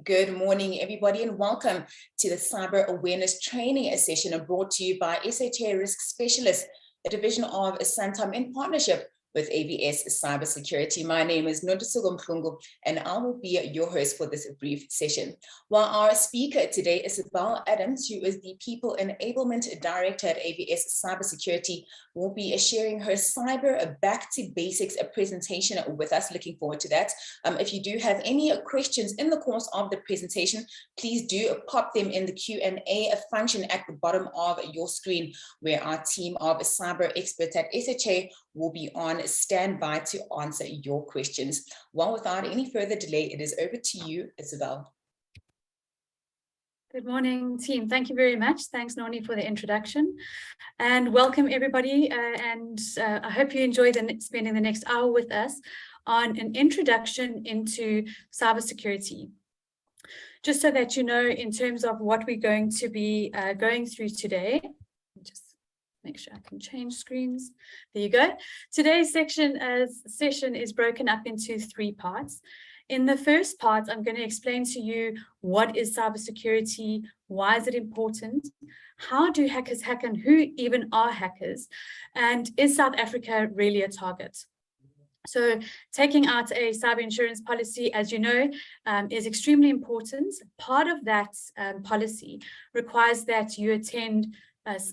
Good morning, everybody, and welcome to the Cyber Awareness Training session brought to you by SHA Risk Specialists, a division of Santam in partnership with AVes Cyber Security. My name is Nontosugo Mhlungu, and I will be your host for this brief session. While our speaker today is Isabel Adams, who is the People Enablement Director at AVes Cyber Security, will be sharing her Cyber Back to Basics presentation with us. Looking forward to that. If you do have any questions in the course of the presentation, please do pop them in the Q&A function at the bottom of your screen, where our team of cyber experts at SHA will be on standby to answer your questions. Well, without any further delay, it is over to you, Isabel. Good morning, team. Thank you very much. Thanks, Noni, for the introduction. And welcome, everybody. I hope you enjoy spending the next hour with us on an introduction into cybersecurity. Just so that you know, in terms of what we're going to be going through today, just make sure I can change screens. There you go. Today's session is broken up into 3 parts. In the first part, I'm going to explain to you what is cybersecurity, why is it important, how do hackers hack, and who even are hackers, and is South Africa really a target? So taking out a cyber insurance policy, as you know, is extremely important. Part of that policy requires that you attend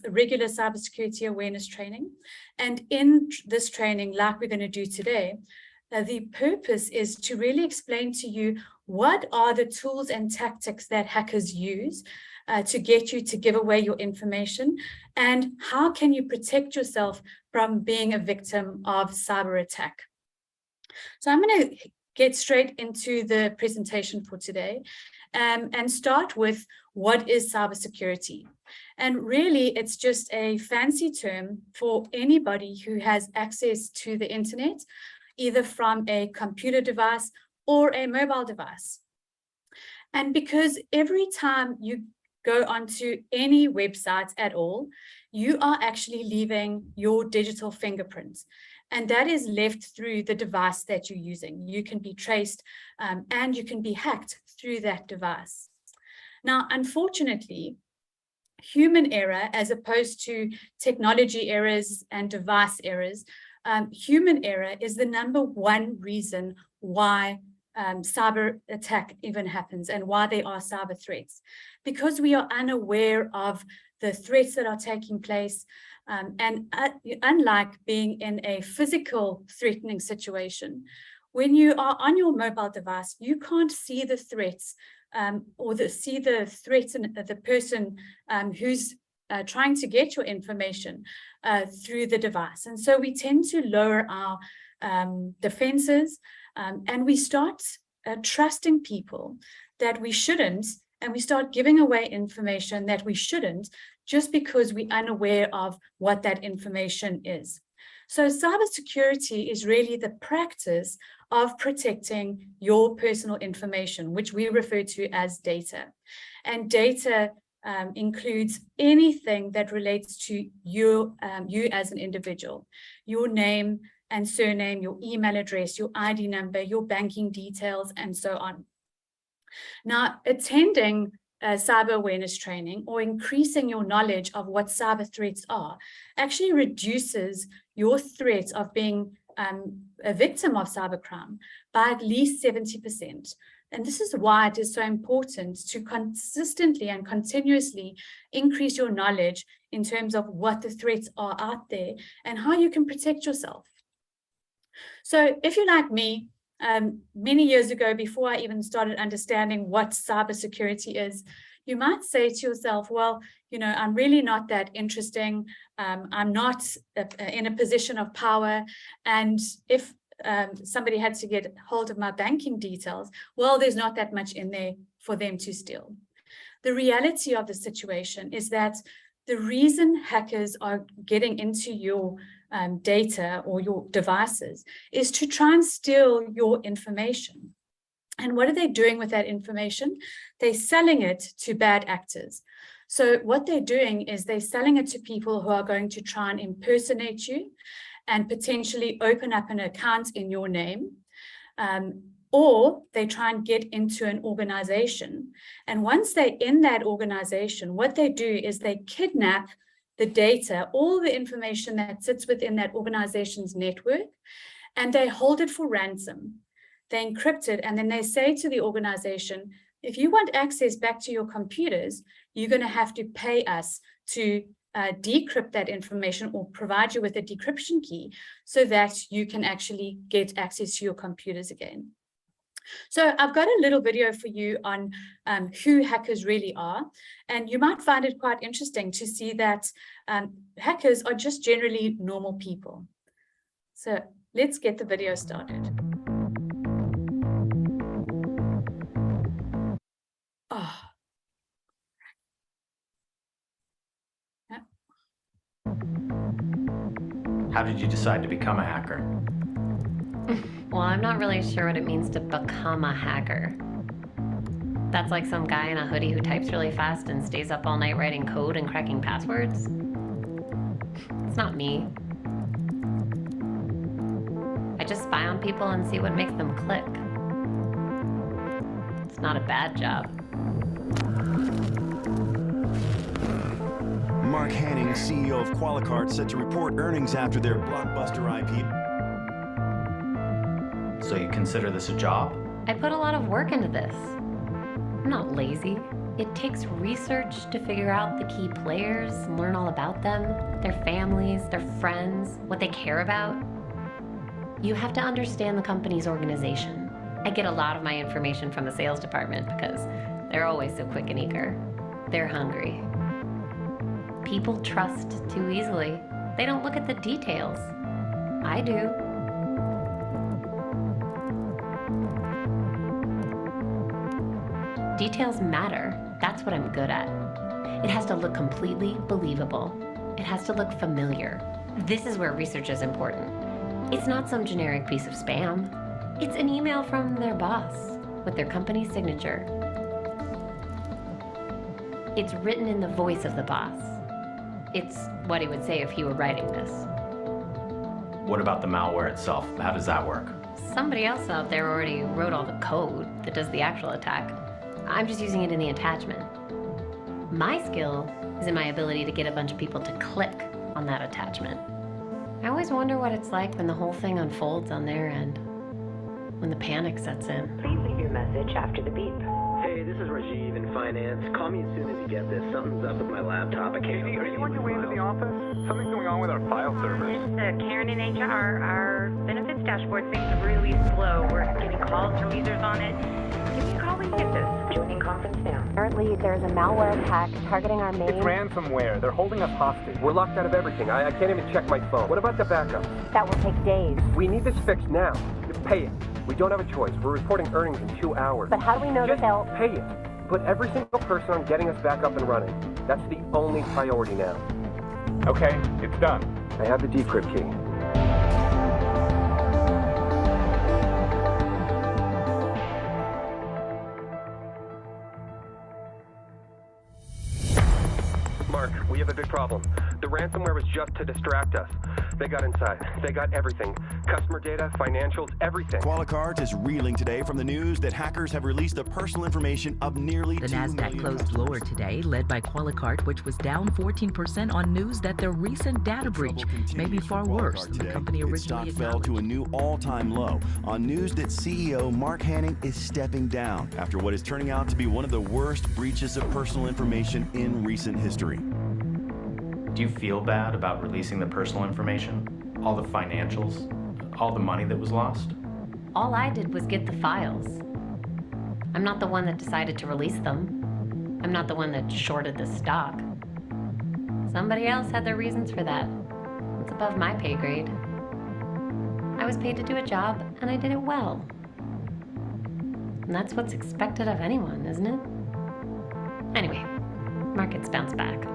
regular cybersecurity awareness training. And in this training, like we're going to do today, the purpose is to really explain to you what are the tools and tactics that hackers use to get you to give away your information, and how can you protect yourself from being a victim of cyber attack. So I'm going to get straight into the presentation for today and start with what is cybersecurity. And really, it's just a fancy term for anybody who has access to the internet, either from a computer device or a mobile device. And because every time you go onto any website at all, you are actually leaving your digital fingerprint. And that is left through the device that you're using. You can be traced and you can be hacked through that device. Now, unfortunately, human error, as opposed to technology errors and device errors, human error is the #1 reason why cyber attack even happens and why there are cyber threats. Because we are unaware of the threats that are taking place, and unlike being in a physical threatening situation, when you are on your mobile device, you can't see the threats or see the threats and the person who's trying to get your information through the device. And so we tend to lower our defenses and we start trusting people that we shouldn't, and we start giving away information that we shouldn't just because we're unaware of what that information is. So cybersecurity is really the practice of protecting your personal information, which we refer to as data. And data includes anything that relates to you as an individual, your name and surname, your email address, your ID number, your banking details, and so on. Now, attending cyber awareness training or increasing your knowledge of what cyber threats are actually reduces your threat of being a victim of cybercrime by at least 70%. And this is why it is so important to consistently and continuously increase your knowledge in terms of what the threats are out there and how you can protect yourself. So if you're like me, many years ago, before I even started understanding what cybersecurity is, you might say to yourself, well, you know, I'm really not that interesting. I'm not in a position of power. And if somebody had to get hold of my banking details, well, there's not that much in there for them to steal. The reality of the situation is that the reason hackers are getting into your data or your devices is to try and steal your information. And what are they doing with that information? They're selling it to bad actors. So what they're doing is they're selling it to people who are going to try and impersonate you and potentially open up an account in your name. or they try and get into an organization. And once they're in that organization, what they do is they kidnap the data, all the information that sits within that organization's network, and they hold it for ransom. They encrypt it, and then they say to the organization, if you want access back to your computers, you're going to have to pay us to decrypt that information or provide you with a decryption key so that you can actually get access to your computers again. So I've got a little video for you on who hackers really are, and you might find it quite interesting to see that hackers are just generally normal people. So let's get the video started. Oh. How did you decide to become a hacker? Well, I'm not really sure what it means to become a hacker. That's like some guy in a hoodie who types really fast and stays up all night writing code and cracking passwords. It's not me. I just spy on people and see what makes them click. It's not a bad job. Mark Hanning, CEO of Qualicart, set to report earnings after their blockbuster IPO. So you consider this a job? I put a lot of work into this. I'm not lazy. It takes research to figure out the key players, learn all about them, their families, their friends, what they care about. You have to understand the company's organization. I get a lot of my information from the sales department because they're always so quick and eager. They're hungry. People trust too easily. They don't look at the details. I do. Details matter. That's what I'm good at. It has to look completely believable. It has to look familiar. This is where research is important. It's not some generic piece of spam. It's an email from their boss with their company's signature. It's written in the voice of the boss. It's what he would say if he were writing this. What about the malware itself? How does that work? Somebody else out there already wrote all the code that does the actual attack. I'm just using it in the attachment. My skill is in my ability to get a bunch of people to click on that attachment. I always wonder what it's like when the whole thing unfolds on their end, when the panic sets in. Please leave your message after the beep. Hey, this is Rajiv in finance. Call me as soon as you get this. Something's up with my laptop. I can't. Are you on your way into the office? Something's going on with our file servers. Karen in HR, our benefits dashboard seems really slow. We're getting calls from users on it. Give me a call when you get this. Joining conference now. Apparently, there's a malware attack targeting our main... It's ransomware. They're holding us hostage. We're locked out of everything. I can't even check my phone. What about the backup? That will take days. We need this fixed now. Pay it. We don't have a choice. We're reporting earnings in 2 hours. But how do we know that Just they'll... pay it. Put every single person on getting us back up and running. That's the only priority now. Okay, it's done. I have the decrypt key. Mark, we have a big problem. The ransomware was just to distract us. They got inside. They got everything. Customer data, financials, everything. Qualicart is reeling today from the news that hackers have released the personal information of nearly The 2 Nasdaq million closed customers. lower today, led by Qualicart, which was down 14% on news that the recent data breach may be far worse than the company Its stock originally fell to a acknowledged. new all-time low on news that CEO Mark Hanning is stepping down after what is turning out to be one of the worst breaches of personal information in recent history. Do you feel bad about releasing the personal information? All the financials? All the money that was lost? All I did was get the files. I'm not the one that decided to release them. I'm not the one that shorted the stock. Somebody else had their reasons for that. It's above my pay grade. I was paid to do a job, and I did it well. And that's what's expected of anyone, isn't it? Anyway, markets bounce back.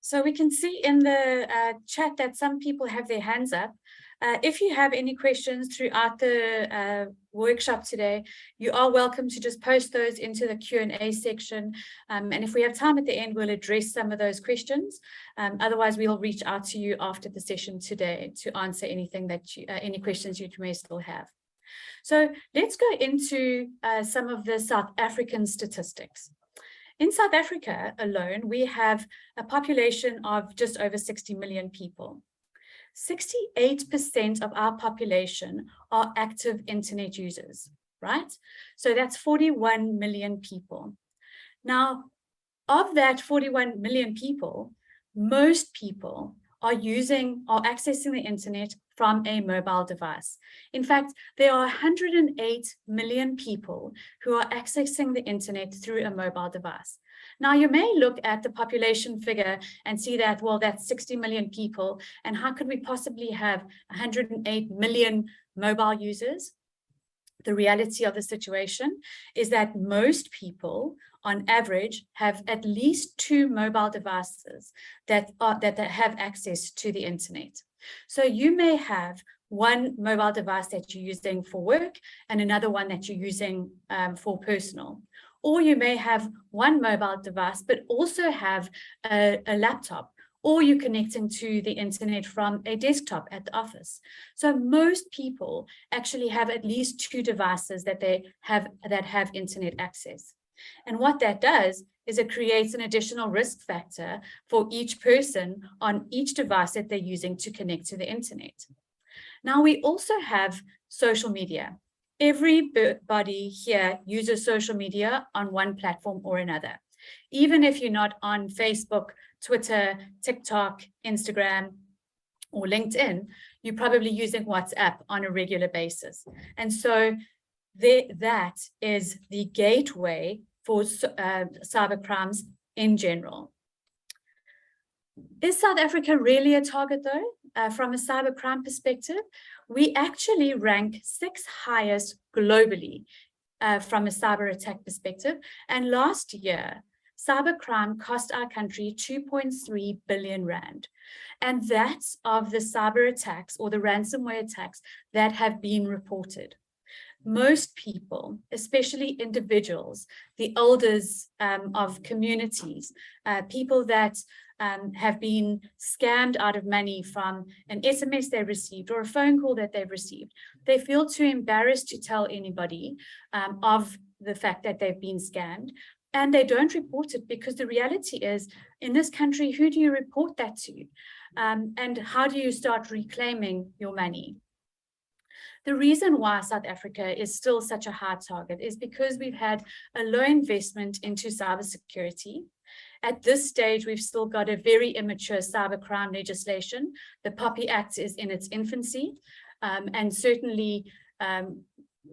So we can see in the chat that some people have their hands up. If you have any questions throughout the workshop today, you are welcome to just post those into the Q&A section. And if we have time at the end, we'll address some of those questions. Otherwise, we'll reach out to you after the session today to answer anything that you, any questions you may still have. So let's go into some of the South African statistics. In South Africa alone, we have a population of just over 60 million people. 68% of our population are active internet users, right? So that's 41 million people. Now, of that 41 million people, most people are accessing the internet from a mobile device. In fact, there are 108 million people who are accessing the internet through a mobile device. Now, you may look at the population figure and see that, well, that's 60 million people, and how could we possibly have 108 million mobile users? The reality of the situation is that most people, on average, have at least 2 mobile devices that have access to the internet. So you may have one mobile device that you're using for work and another one that you're using for personal. Or you may have one mobile device, but also have a laptop, or you're connecting to the internet from a desktop at the office. So most people actually have at least 2 devices that have internet access. And what that does is it creates an additional risk factor for each person on each device that they're using to connect to the internet. Now, we also have social media. Everybody here uses social media on one platform or another. Even if you're not on Facebook, Twitter, TikTok, Instagram, or LinkedIn, you're probably using WhatsApp on a regular basis. And so that is the gateway for cyber crimes in general. Is South Africa really a target though? From a cyber crime perspective, we actually rank 6th highest globally from a cyber attack perspective. And last year, cybercrime cost our country 2.3 billion rand. And that's of the cyber attacks or the ransomware attacks that have been reported. Most people, especially individuals, the elders of communities, people that have been scammed out of money from an SMS they received or a phone call that they've received, they feel too embarrassed to tell anybody of the fact that they've been scammed. And they don't report it because the reality is, in this country, who do you report that to? And how do you start reclaiming your money? The reason why South Africa is still such a hard target is because we've had a low investment into cybersecurity. At this stage, we've still got a very immature cybercrime legislation. The POPI Act is in its infancy, and certainly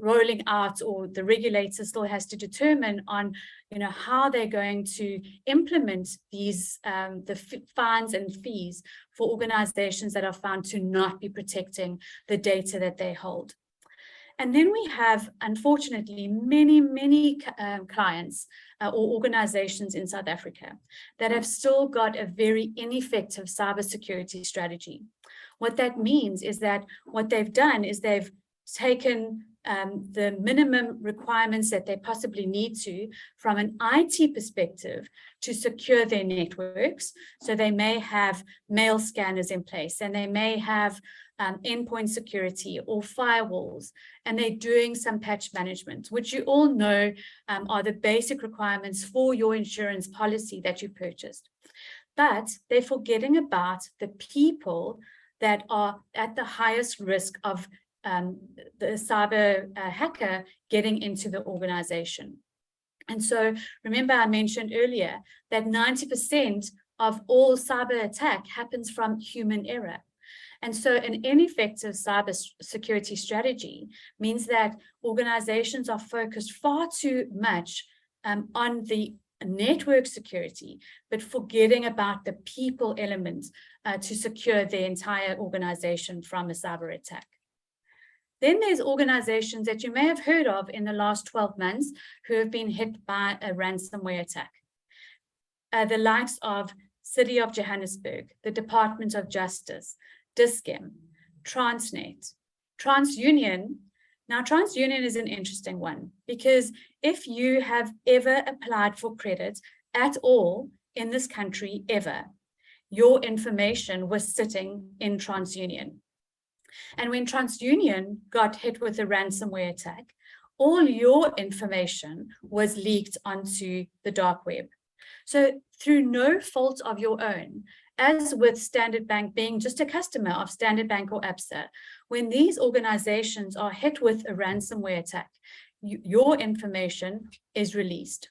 rolling out, or the regulator still has to determine on, how they're going to implement these the fines and fees for organizations that are found to not be protecting the data that they hold. And then we have, unfortunately, many clients or organizations in South Africa that have still got a very ineffective cybersecurity strategy. What that means is that what they've done is they've taken the minimum requirements that they possibly need to from an IT perspective to secure their networks. So they may have mail scanners in place, and they may have endpoint security or firewalls, and they're doing some patch management, which you all know are the basic requirements for your insurance policy that you purchased. But they're forgetting about the people that are at the highest risk of the cyber hacker getting into the organization. And so remember, I mentioned earlier that 90% of all cyber attack happens from human error. And so an ineffective cyber security strategy means that organizations are focused far too much on the network security, but forgetting about the people element to secure the entire organization from a cyber attack. Then there's organizations that you may have heard of in the last 12 months who have been hit by a ransomware attack. The likes of City of Johannesburg, the Department of Justice, Dis-Chem, Transnet, TransUnion. Now, TransUnion is an interesting one because if you have ever applied for credit at all in this country ever, your information was sitting in TransUnion. And when TransUnion got hit with a ransomware attack, all your information was leaked onto the dark web. So through no fault of your own, as with Standard Bank being just a customer of Standard Bank or ABSA, when these organizations are hit with a ransomware attack, your information is released.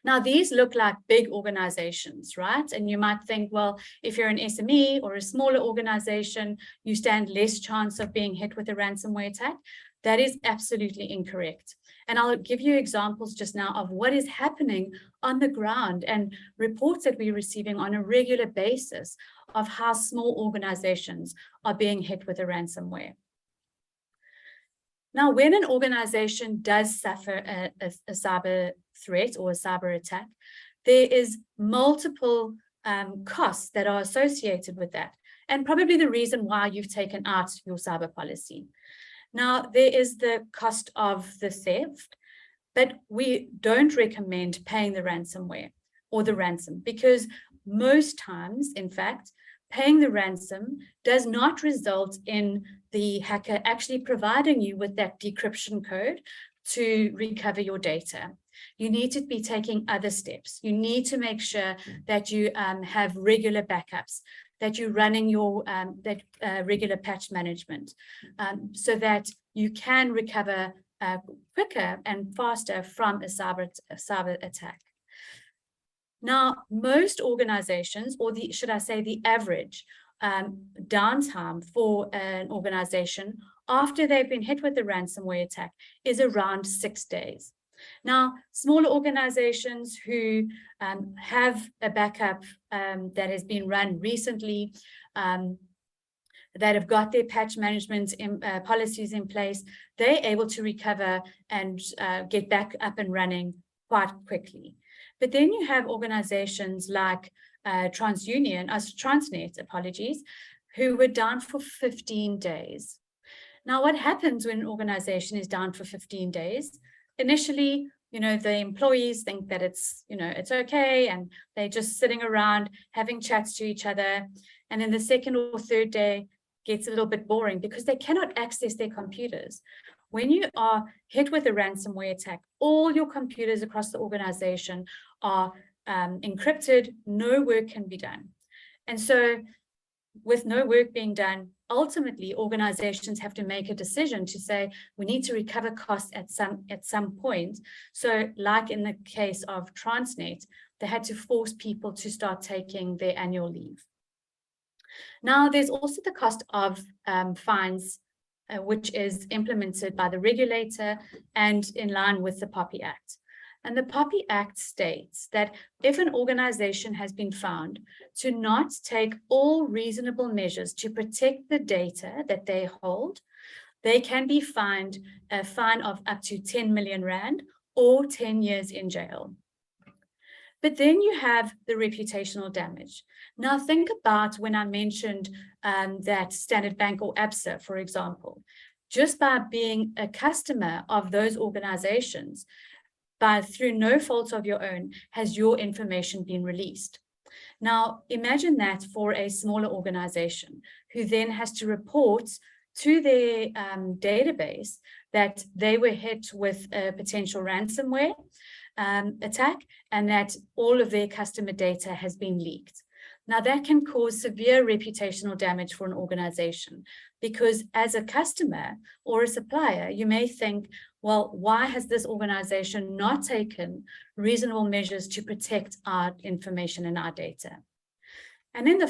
Now, these look like big organizations, right? And you might think, well, if you're an SME or a smaller organization, you stand less chance of being hit with a ransomware attack. That is absolutely incorrect. And I'll give you examples just now of what is happening on the ground and reports that we're receiving on a regular basis of how small organizations are being hit with a ransomware. Now, when an organization does suffer a cyber threat or a cyber attack, there is multiple costs that are associated with that, and probably the reason why you've taken out your cyber policy. Now, there is the cost of the theft, but we don't recommend paying the ransomware or the ransom because most times, in fact, paying the ransom does not result in the hacker actually providing you with that decryption code to recover your data. You need to be taking other steps. You need to make sure that you have regular backups, that you're running your regular patch management so that you can recover quicker and faster from a cyber attack. Now, most organizations, or should I say the average downtime for an organization after they've been hit with a ransomware attack is around 6 days. Now, smaller organizations who have a backup that has been run recently, that have got their patch management policies in place, they're able to recover and get back up and running quite quickly. But then you have organizations like Transnet, who were down for 15 days. Now, what happens when an organization is down for 15 days? Initially, the employees think that it's okay, and they're just sitting around having chats to each other. And then the second or third day gets a little bit boring because they cannot access their computers. When you are hit with a ransomware attack, all your computers across the organization are encrypted, no work can be done. And so with no work being done, ultimately organizations have to make a decision to say, we need to recover costs at some point. So like in the case of Transnet, they had to force people to start taking their annual leave. Now, there's also the cost of fines, which is implemented by the regulator and in line with the POPI Act. And the POPI Act states that if an organization has been found to not take all reasonable measures to protect the data that they hold, they can be fined a fine of up to 10 million rand or 10 years in jail. But then you have the reputational damage. Now think about when I mentioned that Standard Bank or ABSA, for example, just by being a customer of those organizations, through no fault of your own, has your information been released. Now, imagine that for a smaller organization who then has to report to their database that they were hit with a potential ransomware attack and that all of their customer data has been leaked. Now, that can cause severe reputational damage for an organization because as a customer or a supplier, you may think, well, why has this organization not taken reasonable measures to protect our information and our data? And then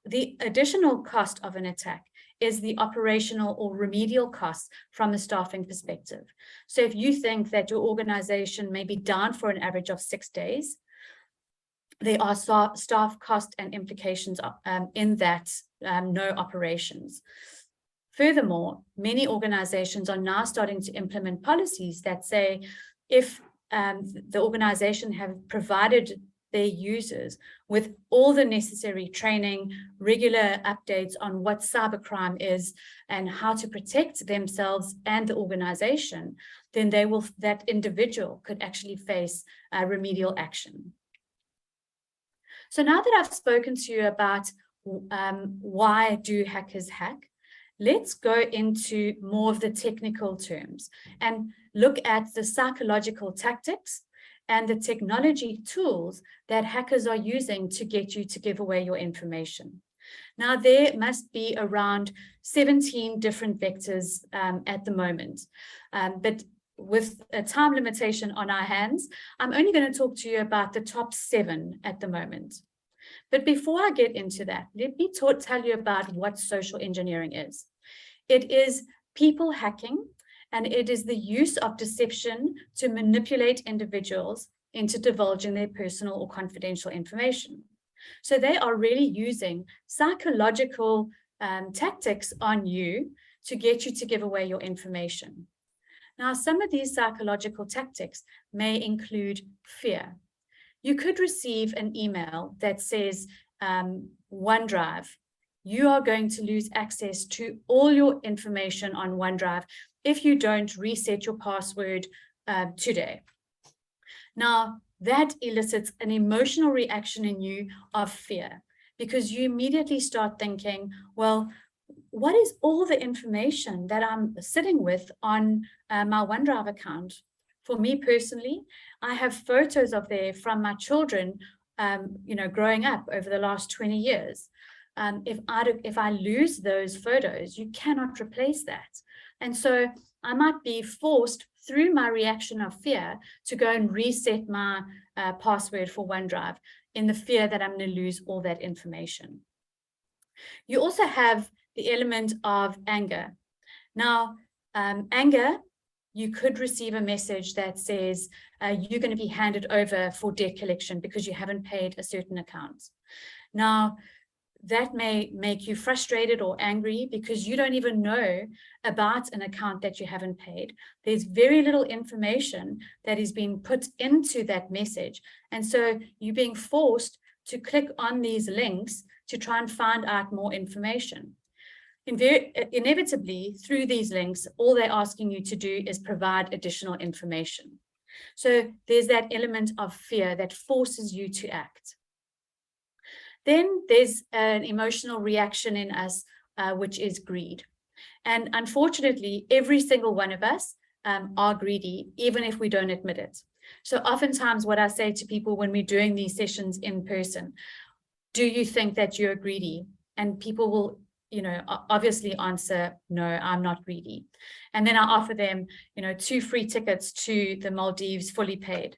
the additional cost of an attack is the operational or remedial costs from a staffing perspective. So if you think that your organization may be down for an average of 6 days, there are staff cost and implications in that no operations. Furthermore, many organizations are now starting to implement policies that say if the organization have provided their users with all the necessary training, regular updates on what cybercrime is and how to protect themselves and the organization, then that individual could actually face remedial action. So now that I've spoken to you about why do hackers hack, let's go into more of the technical terms and look at the psychological tactics and the technology tools that hackers are using to get you to give away your information. Now, there must be around 17 different vectors at the moment, but with a time limitation on our hands, I'm only going to talk to you about the top 7 at the moment. But before I get into that, let me tell you about what social engineering is. It is people hacking, and it is the use of deception to manipulate individuals into divulging their personal or confidential information. So they are really using psychological tactics on you to get you to give away your information. Now, some of these psychological tactics may include fear. You could receive an email that says, OneDrive, you are going to lose access to all your information on OneDrive if you don't reset your password today. Now, that elicits an emotional reaction in you of fear, because you immediately start thinking, well, what is all the information that I'm sitting with on my OneDrive account? For me personally, I have photos of there from my children, growing up over the last 20 years. If I lose those photos, you cannot replace that. And so I might be forced through my reaction of fear to go and reset my password for OneDrive in the fear that I'm going to lose all that information. You also have the element of anger. Now, anger, you could receive a message that says you're going to be handed over for debt collection because you haven't paid a certain account. Now, that may make you frustrated or angry because you don't even know about an account that you haven't paid. There's very little information that is being put into that message. And so you're being forced to click on these links to try and find out more information. Inevitably, through these links, all they're asking you to do is provide additional information. So there's that element of fear that forces you to act. Then there's an emotional reaction in us, which is greed. And unfortunately, every single one of us are greedy, even if we don't admit it. So oftentimes what I say to people when we're doing these sessions in person, do you think that you're greedy? And people will, obviously answer, no, I'm not greedy. And then I offer them, 2 free tickets to the Maldives fully paid.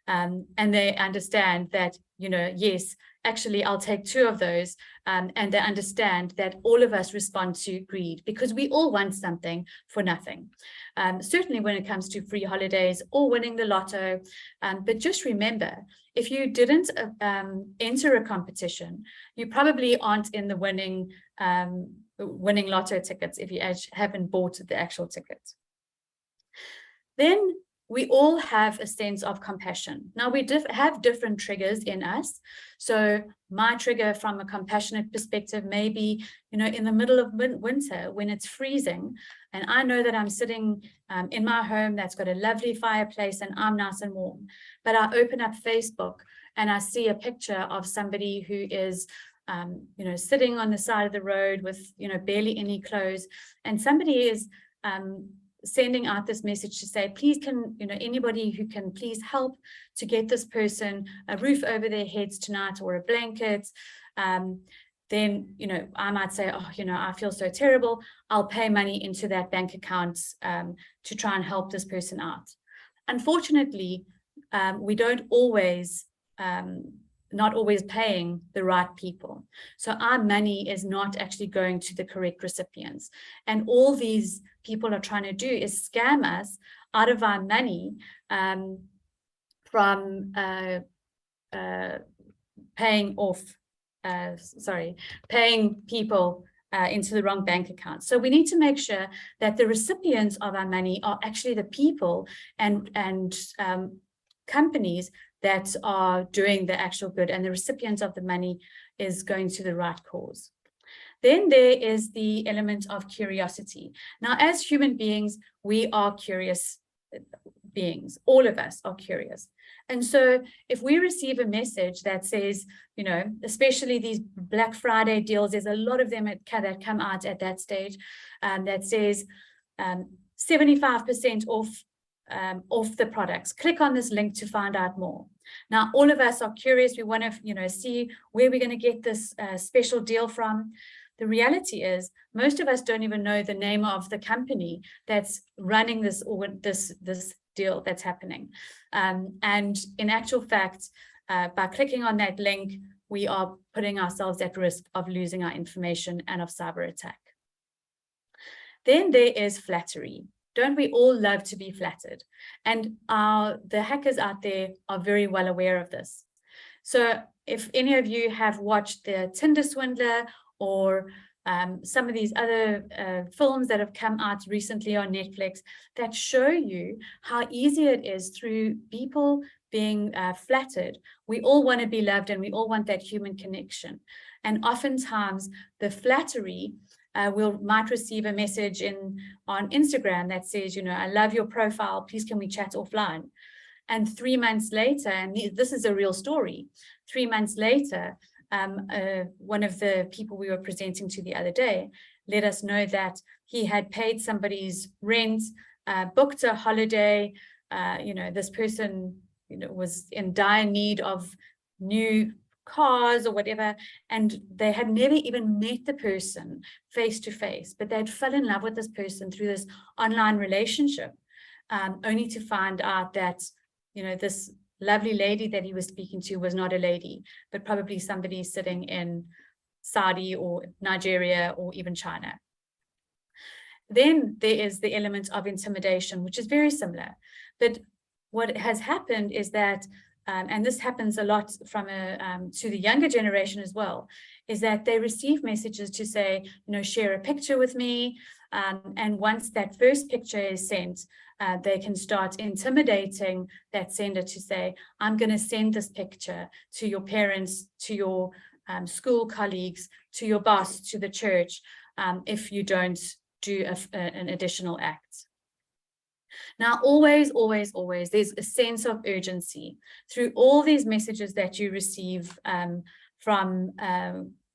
And they understand that, yes, actually, I'll take 2 of those. And they understand that all of us respond to greed because we all want something for nothing. Certainly when it comes to free holidays or winning the lotto. But just remember, if you didn't enter a competition, you probably aren't in the winning lotto tickets if you haven't bought the actual ticket. Then we all have a sense of compassion. Now, we have different triggers in us. So my trigger from a compassionate perspective may be, in the middle of winter when it's freezing, and I know that I'm sitting in my home that's got a lovely fireplace and I'm nice and warm. But I open up Facebook and I see a picture of somebody who is sitting on the side of the road with, barely any clothes, and somebody is sending out this message to say, please can, anybody who can please help to get this person a roof over their heads tonight or a blanket. Then, I might say, oh, I feel so terrible. I'll pay money into that bank account to try and help this person out. Unfortunately, we don't always, not always paying the right people. So our money is not actually going to the correct recipients. And all these people are trying to do is scam us out of our money from paying people into the wrong bank account. So we need to make sure that the recipients of our money are actually the people and companies that are doing the actual good, and the recipient of the money is going to the right cause. Then there is the element of curiosity. Now, as human beings, we are curious beings. All of us are curious. And so if we receive a message that says, you know, especially these Black Friday deals, there's a lot of them that come out at that stage, that says 75% off the products. Click on this link to find out more. Now, all of us are curious. We want to, you know, see where we're going to get this special deal from. The reality is, most of us don't even know the name of the company that's running this deal that's happening. And in actual fact, by clicking on that link, we are putting ourselves at risk of losing our information and of cyber attack. Then there is flattery. Don't we all love to be flattered? And the hackers out there are very well aware of this. So if any of you have watched the Tinder Swindler or some of these other films that have come out recently on Netflix that show you how easy it is through people being flattered. We all want to be loved, and we all want that human connection. And oftentimes the flattery, might receive a message on Instagram that says, you know, I love your profile, please can we chat offline? And 3 months later, and this is a real story, 3 months later, one of the people we were presenting to the other day let us know that he had paid somebody's rent, booked a holiday. You know, this person, you know, was in dire need of new cars or whatever, and they had never even met the person face to face, but they'd fell in love with this person through this online relationship, only to find out that, you know, this lovely lady that he was speaking to was not a lady, but probably somebody sitting in Saudi or Nigeria or even China. Then there is the element of intimidation, which is very similar. But what has happened is that, and this happens a lot from to the younger generation as well, is that they receive messages to say, you know, share a picture with me. And once that first picture is sent, they can start intimidating that sender to say, I'm going to send this picture to your parents, to your school colleagues, to your boss, to the church, if you don't do an additional act. Now, always, always, always, there's a sense of urgency through all these messages that you receive from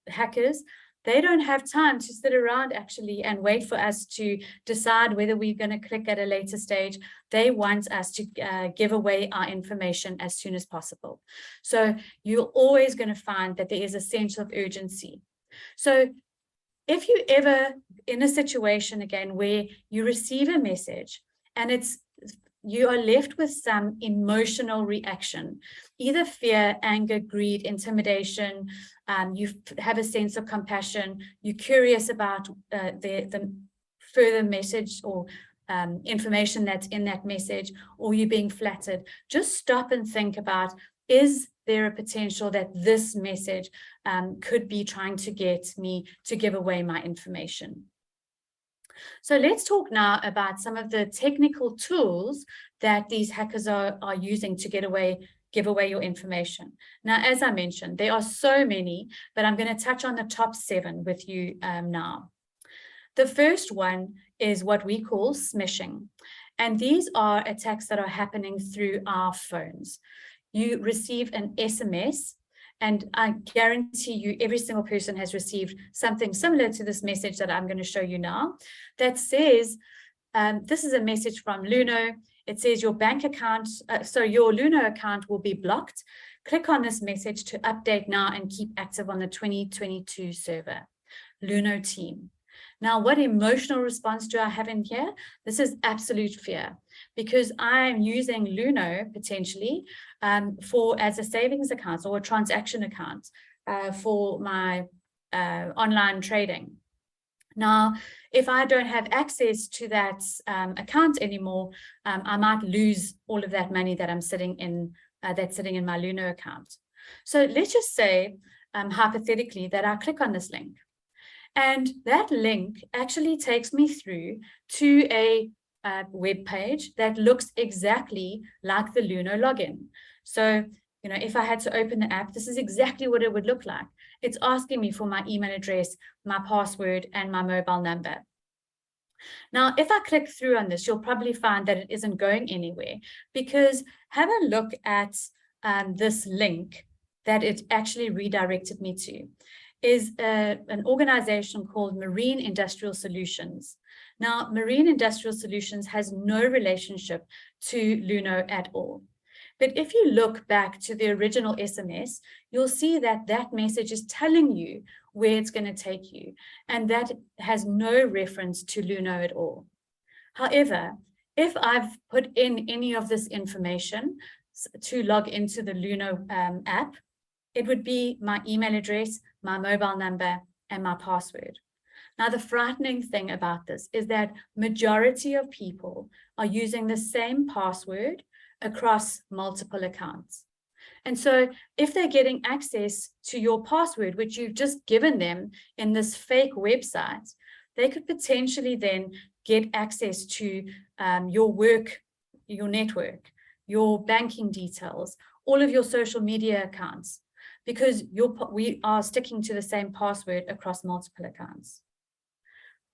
hackers. They don't have time to sit around actually and wait for us to decide whether we're going to click at a later stage. They want us to give away our information as soon as possible. So you're always going to find that there is a sense of urgency. So if you ever in a situation again where you receive a message and you are left with some emotional reaction, either fear, anger, greed, intimidation, you have a sense of compassion, you're curious about the further message or information that's in that message, or you're being flattered, just stop and think about, is there a potential that this message could be trying to get me to give away my information? So let's talk now about some of the technical tools that these hackers are using to give away your information. Now, as I mentioned, there are so many, but I'm going to touch on the top 7 with you now. The first one is what we call smishing. And these are attacks that are happening through our phones. You receive an SMS, and I guarantee you every single person has received something similar to this message that I'm going to show you now that says, this is a message from Luno. It says your bank account, your Luno account will be blocked. Click on this message to update now and keep active on the 2022 server. Luno team. Now, what emotional response do I have in here? This is absolute fear, because I'm using Luno potentially as a savings account or a transaction account for my online trading. Now, if I don't have access to that account anymore, I might lose all of that money that I'm sitting in, that's sitting in my Luno account. So let's just say, hypothetically, that I click on this link. And that link actually takes me through to a web page that looks exactly like the Luno login. So, if I had to open the app, this is exactly what it would look like. It's asking me for my email address, my password, and my mobile number. Now, if I click through on this, you'll probably find that it isn't going anywhere, because have a look at this link that it actually redirected me to. Is an organization called Marine Industrial Solutions. Now, Marine Industrial Solutions has no relationship to Luno at all. But if you look back to the original SMS, you'll see that that message is telling you where it's going to take you, and that has no reference to Luno at all. However, if I've put in any of this information to log into the Luno app, it would be my email address, my mobile number, and my password. Now, the frightening thing about this is that majority of people are using the same password across multiple accounts. And so if they're getting access to your password, which you've just given them in this fake website, they could potentially then get access to your work, your network, your banking details, all of your social media accounts, because we are sticking to the same password across multiple accounts.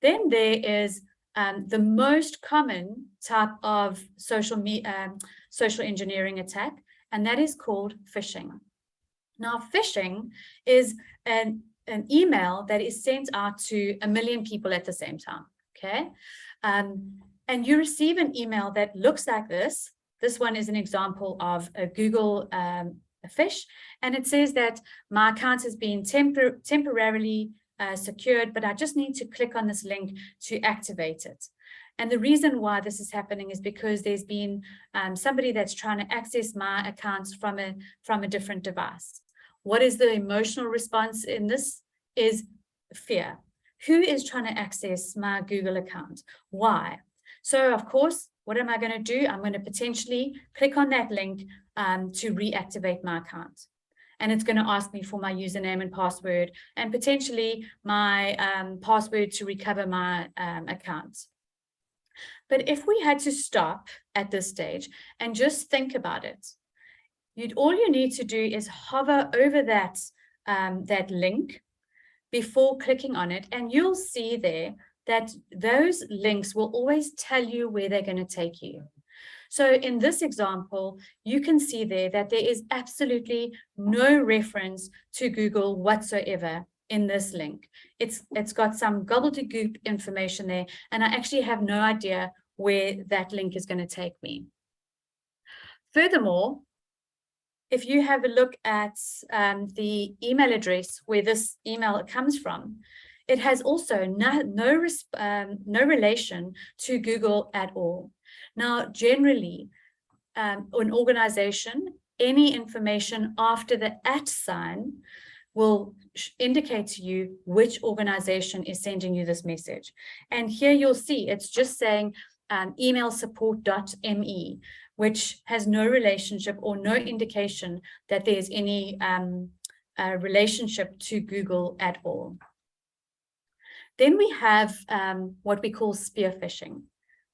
Then there is the most common type of social engineering attack, and that is called phishing. Now, phishing is an email that is sent out to 1 million people at the same time, okay? And you receive an email that looks like this. This one is an example of a Google phish, and it says that my account has been temporarily secured, but I just need to click on this link to activate it. And the reason why this is happening is because there's been somebody that's trying to access my accounts from a different device. What is the emotional response in this? Is fear. Who is trying to access my Google account? Why? So of course, what am I going to do? I'm going to potentially click on that link to reactivate my account. And it's going to ask me for my username and password, and potentially my password to recover my account. But if we had to stop at this stage and just think about it, all you need to do is hover over that, that link before clicking on it, and you'll see there that those links will always tell you where they're going to take you. So in this example, you can see there that there is absolutely no reference to Google whatsoever in this link. It's got some gobbledygook information there, and I actually have no idea where that link is going to take me. Furthermore, if you have a look at the email address where this email comes from, it has also no relation to Google at all. Now, generally, an organization, any information after the @ sign will indicate to you which organization is sending you this message. And here you'll see it's just saying emailsupport.me, which has no relationship or no indication that there's any relationship to Google at all. Then we have what we call spear phishing.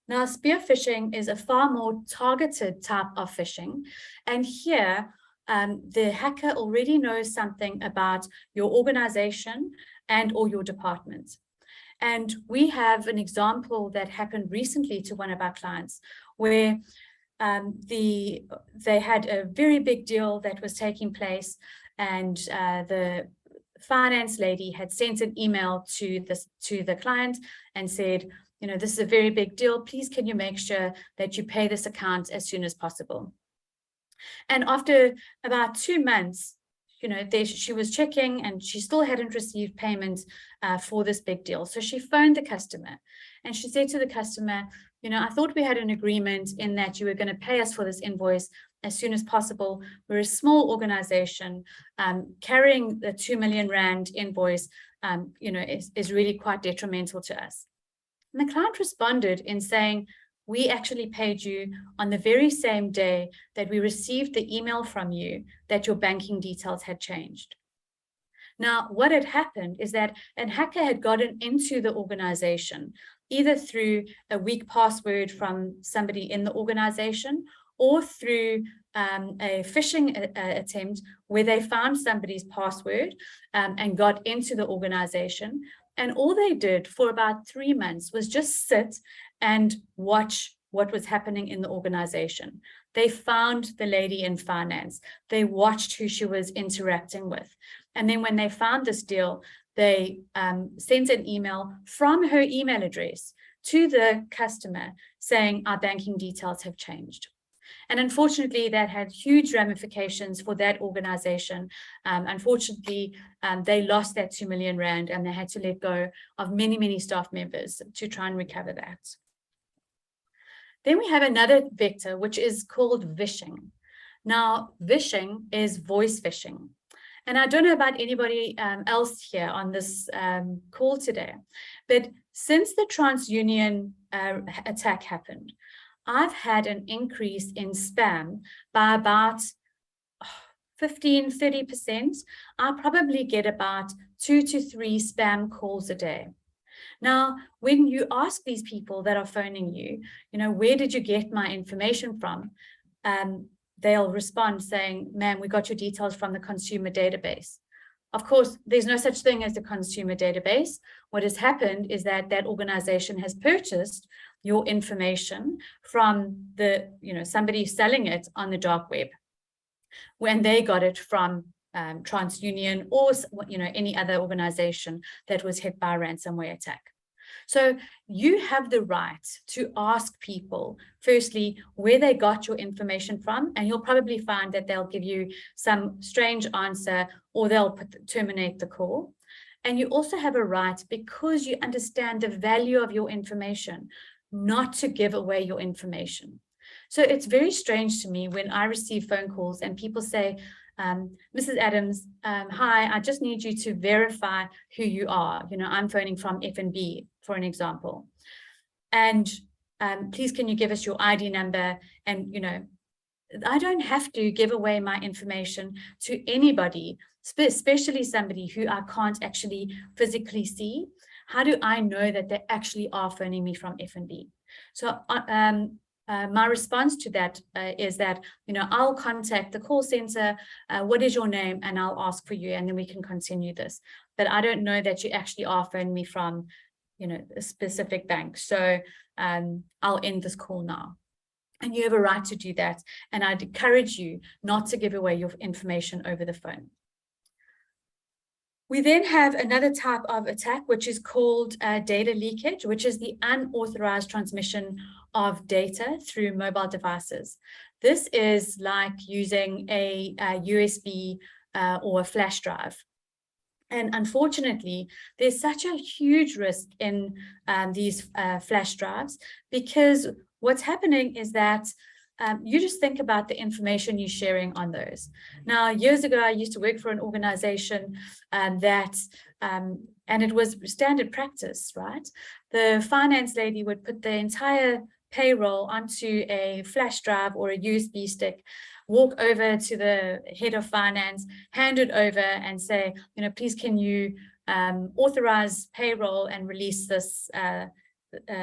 Now, spear phishing is a far more targeted type of phishing. And here, the hacker already knows something about your organization and or your department. And we have an example that happened recently to one of our clients where they had a very big deal that was taking place, and the finance lady had sent an email to the client and said, you know, this is a very big deal. Please, can you make sure that you pay this account as soon as possible? And after about 2 months, you know, she was checking and she still hadn't received payment for this big deal. So she phoned the customer and she said to the customer, you know, I thought we had an agreement in that you were going to pay us for this invoice as soon as possible. We're a small organization. Carrying the 2 million Rand invoice, you know, is really quite detrimental to us. And the client responded in saying, we actually paid you on the very same day that we received the email from you that your banking details had changed. Now, what had happened is that a hacker had gotten into the organization, either through a weak password from somebody in the organization or through a phishing attempt where they found somebody's password and got into the organization. And all they did for about 3 months was just sit and watch what was happening in the organization. They found the lady in finance. They watched who she was interacting with. And then when they found this deal, they sent an email from her email address to the customer saying, our banking details have changed. And unfortunately, that had huge ramifications for that organization. Unfortunately, they lost that 2 million rand and they had to let go of many, many staff members to try and recover that. Then we have another vector, which is called vishing. Now, vishing is voice phishing. And I don't know about anybody else here on this call today, but since the TransUnion attack happened, I've had an increase in spam by about 15–30%. I probably get about 2 to 3 spam calls a day. Now, when you ask these people that are phoning you, where did you get my information from? They'll respond saying, ma'am, we got your details from the consumer database. Of course, there's no such thing as the consumer database. What has happened is that that organization has purchased your information from the, somebody selling it on the dark web, when they got it from TransUnion or, any other organization that was hit by a ransomware attack. So you have the right to ask people, firstly, where they got your information from, and you'll probably find that they'll give you some strange answer or they'll terminate the call. And you also have a right, because you understand the value of your information, not to give away your information. So it's very strange to me when I receive phone calls and people say, Mrs. Adams, hi, I just need you to verify who you are. I'm phoning from F&B, for an example. And please, can you give us your ID number? And, I don't have to give away my information to anybody, especially somebody who I can't actually physically see. How do I know that they actually are phoning me from F&B? So my response to that is that, I'll contact the call center, what is your name? And I'll ask for you, and then we can continue this. But I don't know that you actually are phoning me from, a specific bank. So I'll end this call now. And you have a right to do that. And I'd encourage you not to give away your information over the phone. We then have another type of attack, which is called data leakage, which is the unauthorized transmission of data through mobile devices. This is like using a USB or a flash drive. And unfortunately, there's such a huge risk in these flash drives, because what's happening is that you just think about the information you're sharing on those. Now, years ago, I used to work for an organization and it was standard practice, right? The finance lady would put the entire payroll onto a flash drive or a USB stick, walk over to the head of finance, hand it over and say, please, can you authorize payroll and release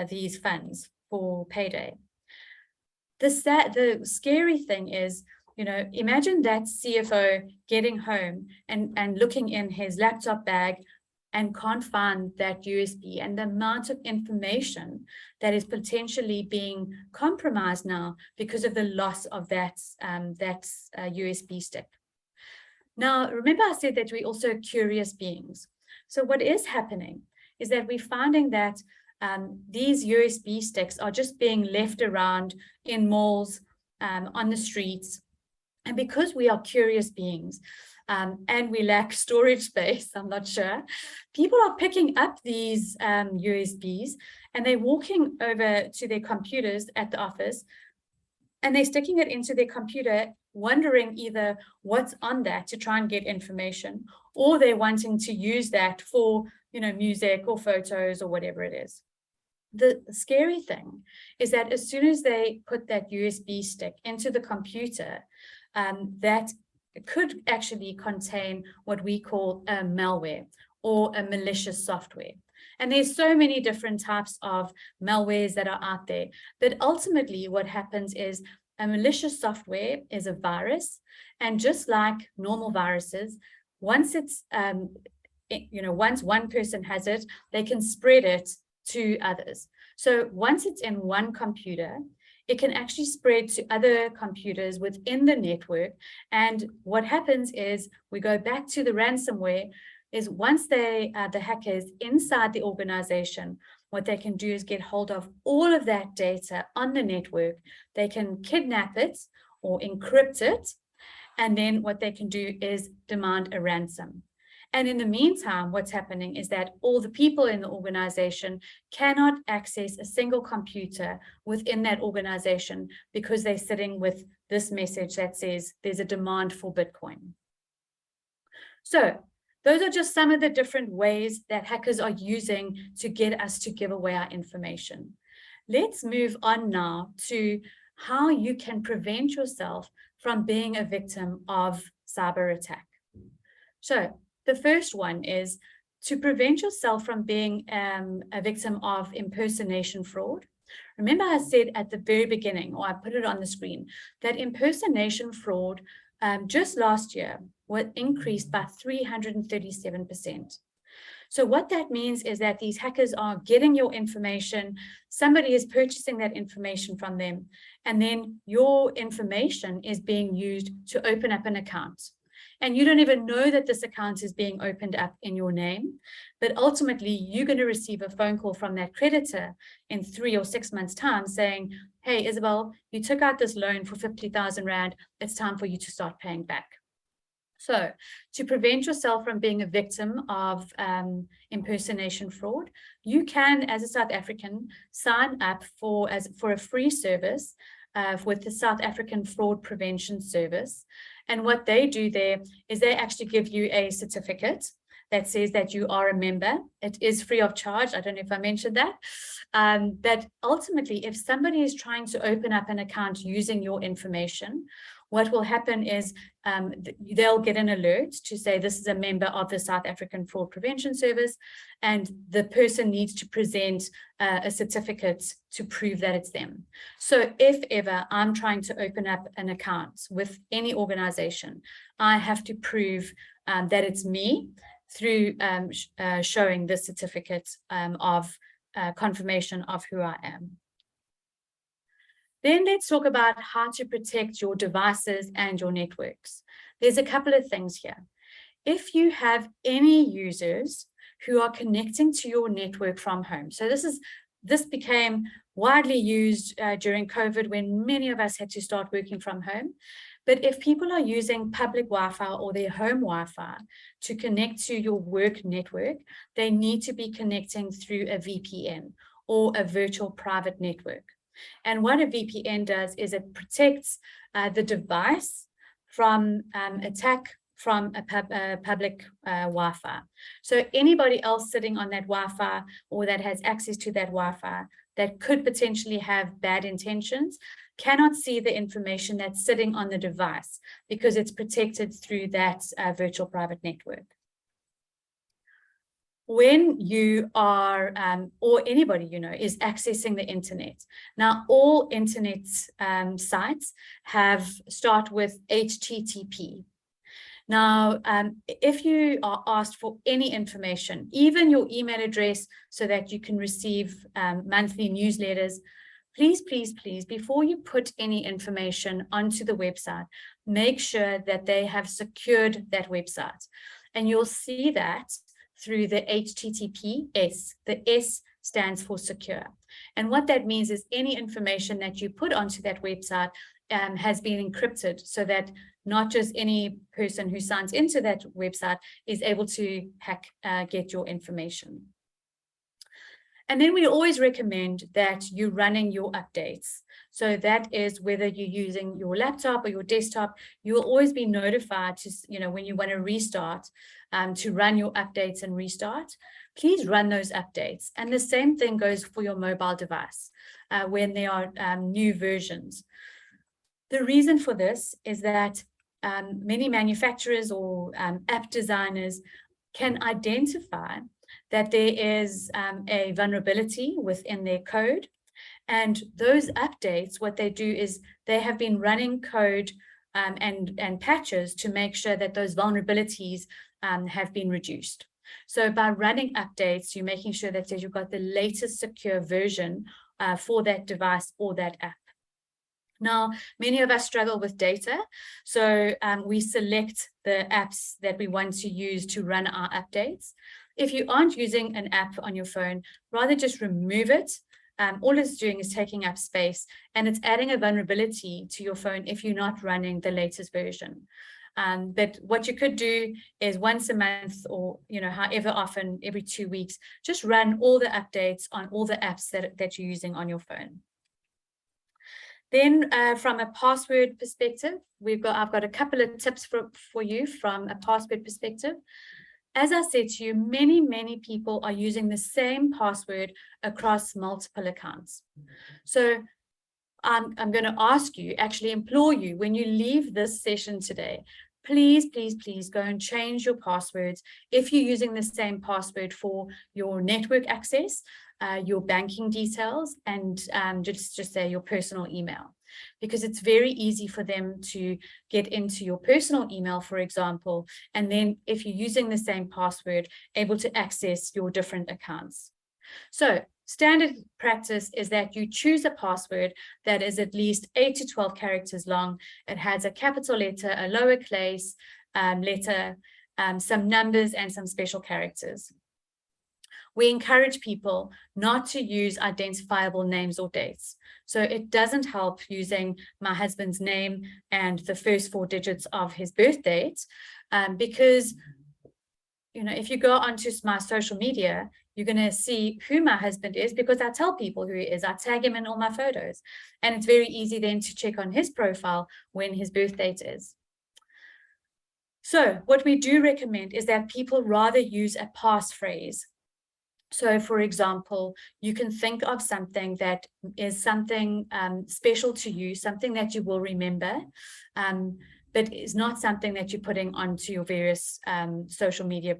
these funds for payday? The scary thing is, imagine that CFO getting home and looking in his laptop bag and can't find that USB, and the amount of information that is potentially being compromised now because of the loss of that USB stick. Now, remember I said that we're also curious beings. So what is happening is that we're finding that these USB sticks are just being left around in malls, on the streets. And because we are curious beings and we lack storage space, I'm not sure, people are picking up these USBs and they're walking over to their computers at the office and they're sticking it into their computer, wondering either what's on that to try and get information, or they're wanting to use that for, music or photos or whatever it is. The scary thing is that as soon as they put that USB stick into the computer, that could actually contain what we call a malware or a malicious software. And there's so many different types of malwares that are out there. But ultimately what happens is a malicious software is a virus, and just like normal viruses, once it's once one person has it, they can spread it to others. So once it's in one computer, it can actually spread to other computers within the network. And what happens is, we go back to the ransomware, is once the hacker is inside the organization, what they can do is get hold of all of that data on the network. They can kidnap it or encrypt it. And then what they can do is demand a ransom. And in the meantime, what's happening is that all the people in the organization cannot access a single computer within that organization because they're sitting with this message that says there's a demand for Bitcoin. So those are just some of the different ways that hackers are using to get us to give away our information. Let's move on now to how you can prevent yourself from being a victim of cyber attack. So the first one is to prevent yourself from being a victim of impersonation fraud. Remember, I said at the very beginning, or I put it on the screen, that impersonation fraud just last year was increased by 337%. So what that means is that these hackers are getting your information, somebody is purchasing that information from them, and then your information is being used to open up an account. And you don't even know that this account is being opened up in your name, but ultimately you're going to receive a phone call from that creditor in 3 or 6 months' time saying, hey, Isabel, you took out this loan for 50,000 Rand. It's time for you to start paying back. So to prevent yourself from being a victim of impersonation fraud, you can, as a South African, sign up for a free service with the South African Fraud Prevention Service. And what they do there is they actually give you a certificate that says that you are a member. It is free of charge. I don't know if I mentioned that. But ultimately, if somebody is trying to open up an account using your information, what will happen is they'll get an alert to say this is a member of the South African Fraud Prevention Service, and the person needs to present a certificate to prove that it's them. So if ever I'm trying to open up an account with any organization, I have to prove that it's me through showing the certificate of confirmation of who I am. Then let's talk about how to protect your devices and your networks. There's a couple of things here. If you have any users who are connecting to your network from home, so this became widely used during COVID when many of us had to start working from home. But if people are using public Wi-Fi or their home Wi-Fi to connect to your work network, they need to be connecting through a VPN or a virtual private network. And what a VPN does is it protects the device from attack from a public Wi-Fi. So anybody else sitting on that Wi-Fi or that has access to that Wi-Fi that could potentially have bad intentions cannot see the information that's sitting on the device because it's protected through that virtual private network. When you are, or anybody you know, is accessing the internet. Now, all internet sites start with HTTP. Now, if you are asked for any information, even your email address so that you can receive monthly newsletters, please, please, please, before you put any information onto the website, make sure that they have secured that website. And you'll see that through the HTTPS. The S stands for secure. And what that means is any information that you put onto that website has been encrypted so that not just any person who signs into that website is able to get your information. And then we always recommend that you're running your updates. So that is whether you're using your laptop or your desktop, you will always be notified to, when you want to restart, to run your updates and restart. Please run those updates. And the same thing goes for your mobile device when there are new versions. The reason for this is that many manufacturers or app designers can identify that there is a vulnerability within their code, And those updates, what they do is they have been running code and patches to make sure that those vulnerabilities have been reduced. So by running updates, you're making sure that you've got the latest secure version for that device or that app. Now, many of us struggle with data, so we select the apps that we want to use to run our updates. If you aren't using an app on your phone, rather just remove it. All it's doing is taking up space, and it's adding a vulnerability to your phone if you're not running the latest version. But what you could do is once a month, or however often, every 2 weeks, just run all the updates on all the apps that you're using on your phone. Then from a password perspective, I've got a couple of tips for you from a password perspective. As I said to you, many people are using the same password across multiple accounts. So I'm going to ask you, actually implore you, when you leave this session today, please go and change your passwords if you're using the same password for your network access, your banking details, and just say your personal email. Because it's very easy for them to get into your personal email, for example, and then if you're using the same password, able to access your different accounts. So standard practice is that you choose a password that is at least 8 to 12 characters long. It has a capital letter, a lowercase letter, some numbers, and some special characters. We encourage people not to use identifiable names or dates. So it doesn't help using my husband's name and the first 4 digits of his birth date, because if you go onto my social media, you're going to see who my husband is, because I tell people who he is. I tag him in all my photos. And it's very easy then to check on his profile when his birth date is. So what we do recommend is that people rather use a passphrase. So, for example, you can think of something that is something special to you, something that you will remember, but is not something that you're putting onto your various social media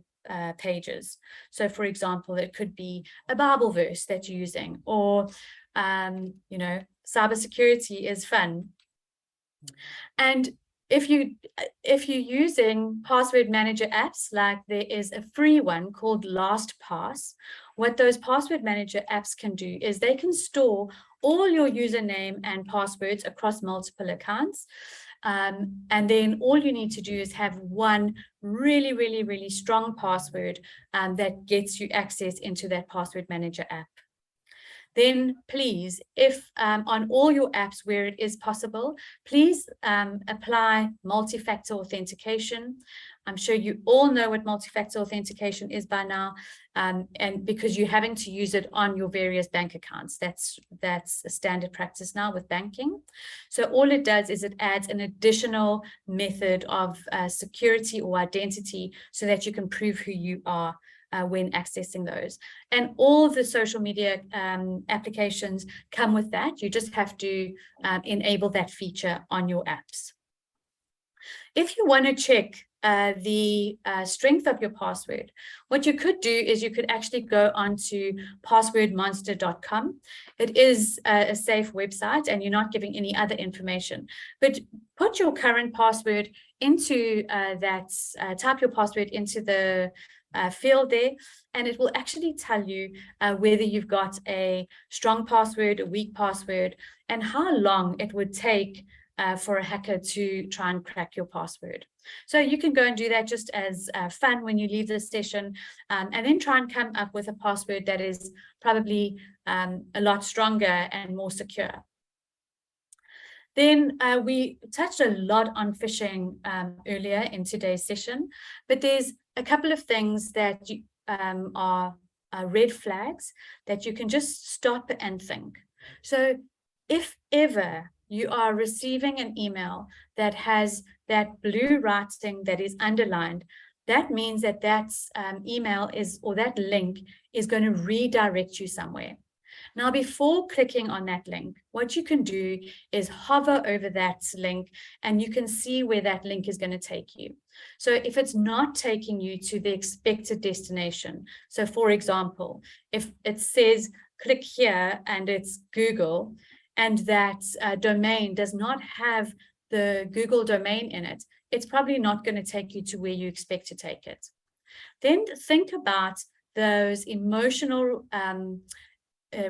pages. So, for example, it could be a Bible verse that you're using, or, cybersecurity is fun. And if you're using password manager apps, like there is a free one called LastPass, what those password manager apps can do is they can store all your username and passwords across multiple accounts. And then all you need to do is have one really strong password that gets you access into that password manager app. Then please, if on all your apps where it is possible, please apply multi-factor authentication. I'm sure you all know what multi-factor authentication is by now, and because you're having to use it on your various bank accounts. That's a standard practice now with banking. So all it does is it adds an additional method of security or identity so that you can prove who you are when accessing those. And all the social media applications come with that. You just have to enable that feature on your apps. If you want to check the strength of your password, what you could do is you could actually go onto passwordmonster.com. It is a safe website and you're not giving any other information, but put your current password into type your password into the field there, and it will actually tell you whether you've got a strong password, a weak password, and how long it would take for a hacker to try and crack your password. So you can go and do that just as fun when you leave this session, and then try and come up with a password that is probably a lot stronger and more secure. Then we touched a lot on phishing earlier in today's session, but there's a couple of things that are red flags that you can just stop and think. So if ever you are receiving an email that has that blue writing that is underlined, that means that email or that link is going to redirect you somewhere. Now, before clicking on that link, what you can do is hover over that link and you can see where that link is going to take you. So if it's not taking you to the expected destination, so for example, if it says click here and it's Google, and that domain does not have the Google domain in it, it's probably not going to take you to where you expect to take it. Then think about those emotional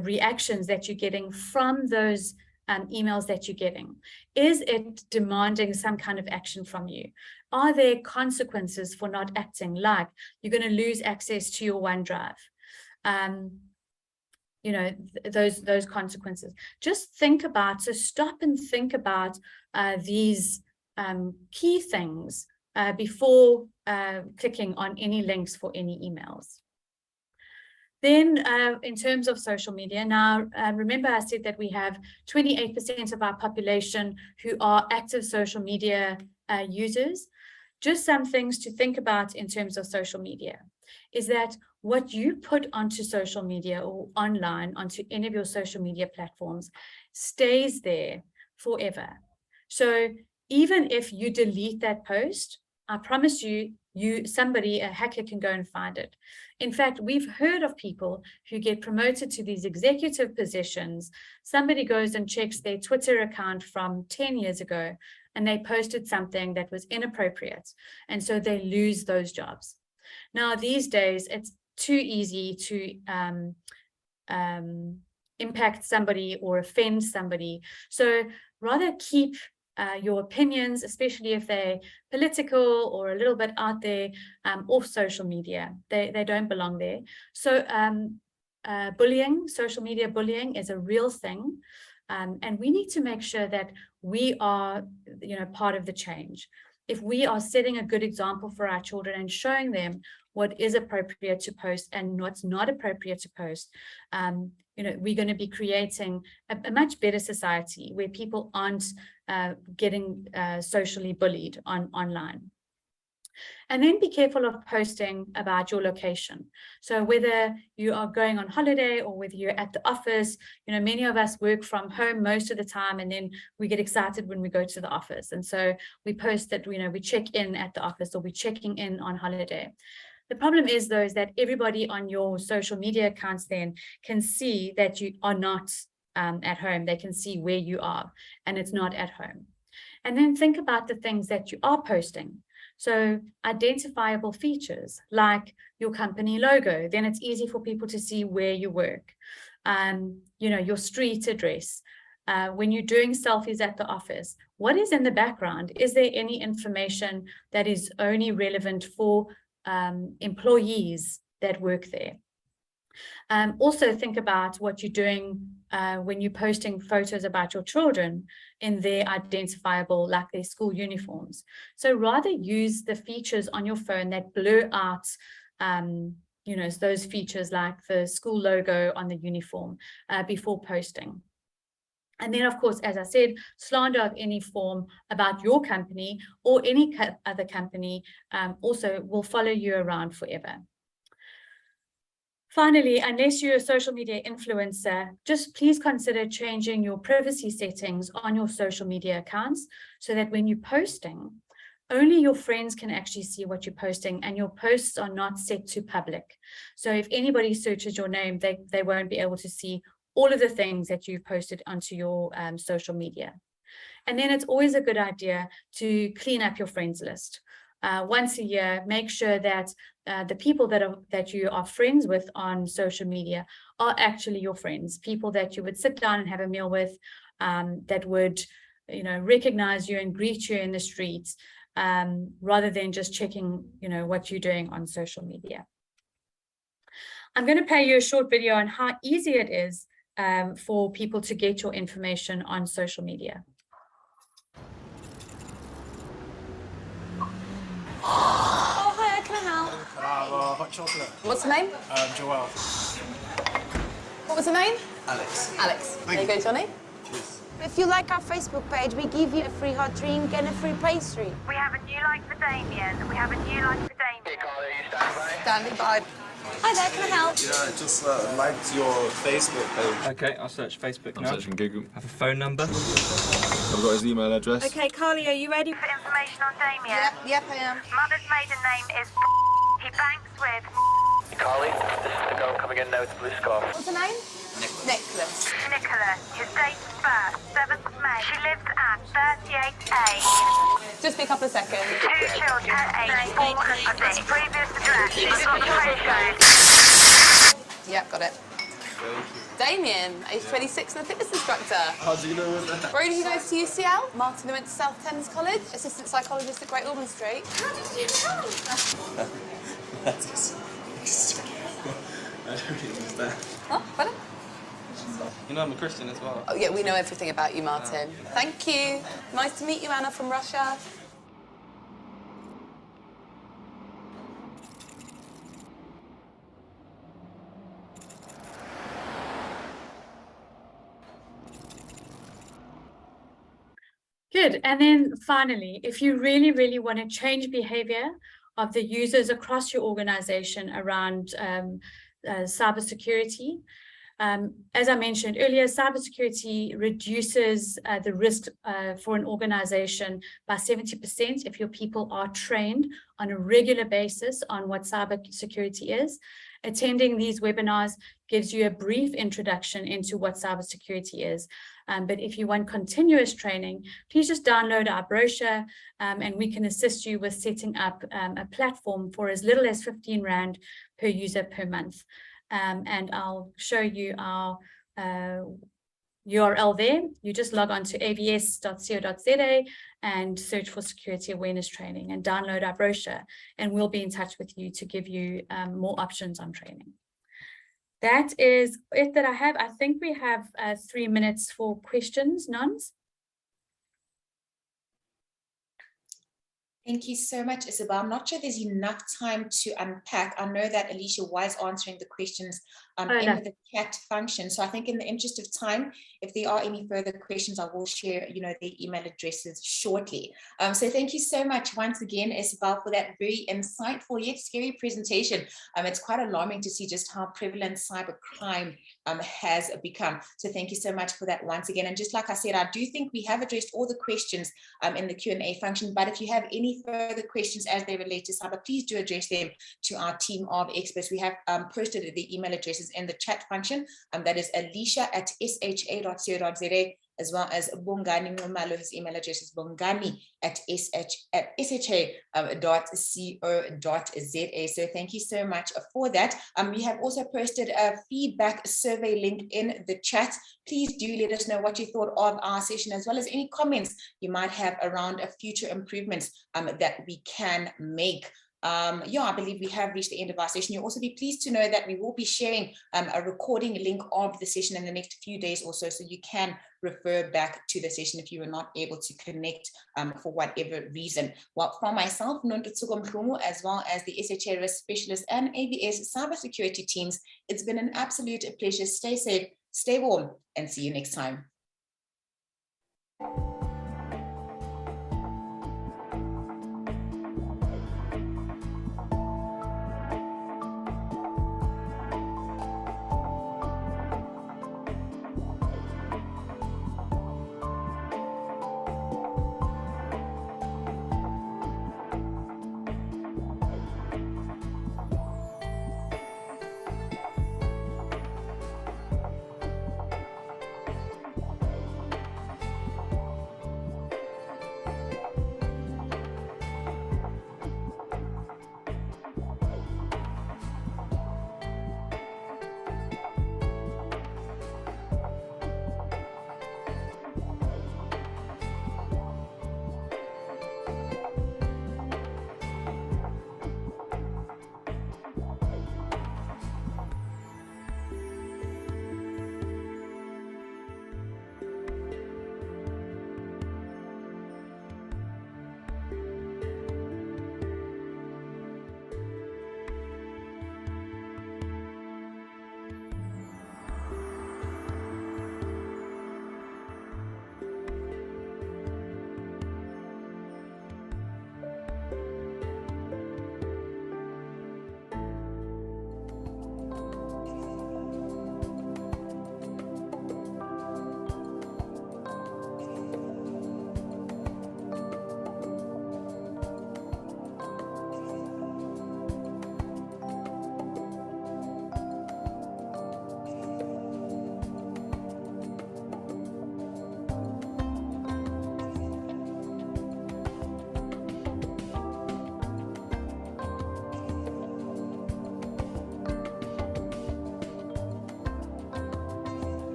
reactions that you're getting from those emails that you're getting. Is it demanding some kind of action from you? Are there consequences for not acting, like you're going to lose access to your OneDrive? You know, those consequences. Just think about, so stop and think about these key things before clicking on any links for any emails. Then in terms of social media, now remember I said that we have 28% of our population who are active social media users. Just some things to think about in terms of social media is that what you put onto social media or online, onto any of your social media platforms, stays there forever. So even if you delete that post, I promise you, somebody, a hacker, can go and find it. In fact, we've heard of people who get promoted to these executive positions. Somebody goes and checks their Twitter account from 10 years ago, and they posted something that was inappropriate. And so they lose those jobs. Now, these days, it's too easy to impact somebody or offend somebody. So rather keep your opinions, especially if they're political or a little bit out there, off social media. They don't belong there. So bullying, social media bullying, is a real thing. And we need to make sure that we are, part of the change. If we are setting a good example for our children and showing them what is appropriate to post and what's not appropriate to post, we're going to be creating a much better society where people aren't getting socially bullied online. And then be careful of posting about your location. So whether you are going on holiday or whether you're at the office, many of us work from home most of the time, and then we get excited when we go to the office. And so we post that, we check in at the office, or we're checking in on holiday. The problem is, though, is that everybody on your social media accounts then can see that you are not at home. They can see where you are, and it's not at home. And then think about the things that you are posting. So identifiable features like your company logo, then it's easy for people to see where you work. Your street address. When you're doing selfies at the office, what is in the background? Is there any information that is only relevant for employees that work there? Also think about what you're doing when you're posting photos about your children in their identifiable, like their school uniforms. So rather use the features on your phone that blur out, those features like the school logo on the uniform before posting. And then, of course, as I said, slander of any form about your company or any other company also will follow you around forever. Finally, unless you're a social media influencer, just please consider changing your privacy settings on your social media accounts so that when you're posting, only your friends can actually see what you're posting, and your posts are not set to public. So if anybody searches your name, they won't be able to see all of the things that you've posted onto your social media. And then it's always a good idea to clean up your friends list. Once a year, make sure that the people that you are friends with on social media are actually your friends, people that you would sit down and have a meal with, that would, recognize you and greet you in the streets, rather than just checking, what you're doing on social media. I'm going to play you a short video on how easy it is for people to get your information on social media. Oh, hi, can I help? Hot chocolate. What's the name? Joelle. What was the name? Alex. Alex. There you go, Johnny. Cheers. If you like our Facebook page, we give you a free hot drink and a free pastry. We have a new like for Damien. We have a new like for Damien. Hey, Carly, are you standing by? Standing by. Hi there, can I help? Yeah, I just liked your Facebook page. Okay, I'll search Facebook now. I'm searching Google. Have a phone number. I've got his email address. Okay, Carly, are you ready? For information on Damien. Yep, I am. Mother's maiden name is He banks with Carly, this is the girl coming in now to the police car. What's her name? Nicholas. Nicholas, his date of birth, 7th May. She lives at 38A. Just be a couple of seconds. 2 children, age 4 and 6. Previous address, she's got photos. Yep, got it. Damien, age 26 and a fitness instructor. How do you know that? Brody, who goes to UCL. Martin, who went to South Thames College. Assistant psychologist at Great Ormond Street. How did you know? I don't really understand. Oh, pardon? You know I'm a Christian as well. Oh, yeah, we know everything about you, Martin. Thank you. Nice to meet you, Anna from Russia. Good. And then finally, if you really, really want to change behavior of the users across your organization around cybersecurity, as I mentioned earlier, cybersecurity reduces the risk for an organization by 70% if your people are trained on a regular basis on what cybersecurity is. Attending these webinars gives you a brief introduction into what cybersecurity is. But if you want continuous training, please just download our brochure and we can assist you with setting up a platform for as little as 15 Rand per user per month. And I'll show you our URL there. You just log on to avs.co.za and search for security awareness training and download our brochure, and we'll be in touch with you to give you more options on training. That is it that I have. I think we have 3 minutes for questions, Nons. Thank you so much, Isabel. I'm not sure there's enough time to unpack. I know that Alicia was answering the questions in the chat function. So I think in the interest of time, if there are any further questions, I will share, their email addresses shortly. So thank you so much once again, Isabel, for that very insightful yet scary presentation. It's quite alarming to see just how prevalent cybercrime has become. So thank you so much for that once again. And just like I said, I do think we have addressed all the questions in the Q&A function, but if you have any further questions as they relate to cyber, please do address them to our team of experts. We have posted the email addresses in the chat function. That is alicia@sha.co.za, as well as Bongani Ngumalo. His email address is bongani@sha.co.za. So thank you so much for that. We have also posted a feedback survey link in the chat. Please do let us know what you thought of our session, as well as any comments you might have around future improvements that we can make. I believe we have reached the end of our session. You'll also be pleased to know that we will be sharing a recording link of the session in the next few days or so you can refer back to the session if you were not able to connect for whatever reason. Well, from myself, Nontutsuko Mhlumu, as well as the SHA Risk Specialists and AVes Cyber Security teams, it's been an absolute pleasure. Stay safe, stay warm, and see you next time.